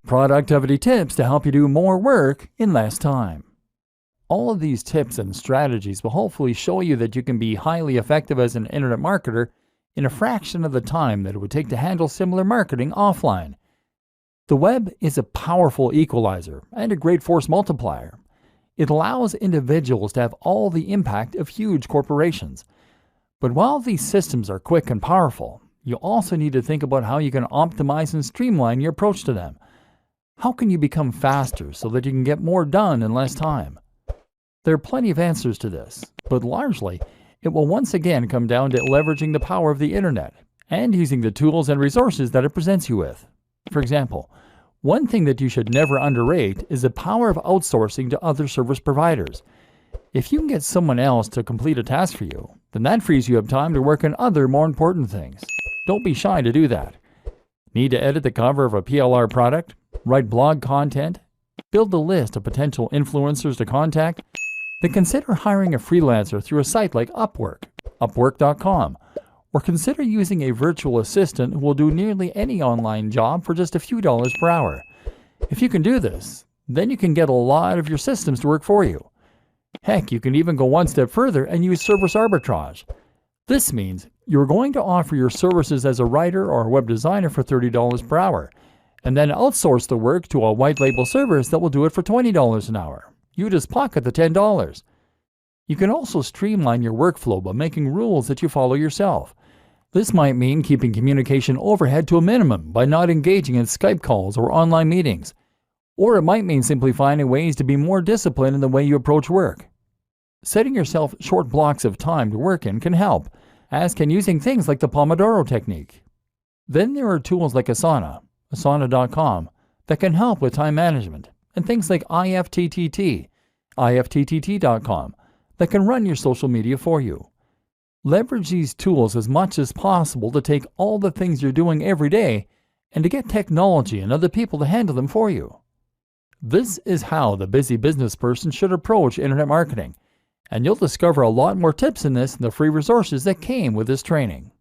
productivity tips to help you do more work in less time. All of these tips and strategies will hopefully show you that you can be highly effective as an internet marketer in a fraction of the time that it would take to handle similar marketing offline. The web is a powerful equalizer and a great force multiplier. It allows individuals to have all the impact of huge corporations. But while these systems are quick and powerful, you also need to think about how you can optimize and streamline your approach to them. How can you become faster so that you can get more done in less time? There are plenty of answers to this, but largely, it will once again come down to leveraging the power of the internet and using the tools and resources that it presents you with. For example, one thing that you should never underrate is the power of outsourcing to other service providers. If you can get someone else to complete a task for you, then that frees you up time to work on other more important things. Don't be shy to do that. Need to edit the cover of a PLR product? Write blog content? Build a list of potential influencers to contact? Then consider hiring a freelancer through a site like Upwork, Upwork.com, or consider using a virtual assistant who will do nearly any online job for just a few dollars per hour. If you can do this, then you can get a lot of your systems to work for you. Heck, you can even go one step further and use service arbitrage. This means you're going to offer your services as a writer or a web designer for $30 per hour, and then outsource the work to a white label service that will do it for $20 an hour. You just pocket the $10. You can also streamline your workflow by making rules that you follow yourself. This might mean keeping communication overhead to a minimum by not engaging in Skype calls or online meetings. Or it might mean simply finding ways to be more disciplined in the way you approach work. Setting yourself short blocks of time to work in can help, as can using things like the Pomodoro technique. Then there are tools like Asana, Asana.com, that can help with time management, and things like IFTTT, IFTTT.com, that can run your social media for you. Leverage these tools as much as possible to take all the things you're doing every day and to get technology and other people to handle them for you. This is how the busy business person should approach internet marketing, and you'll discover a lot more tips in this in the free resources that came with this training.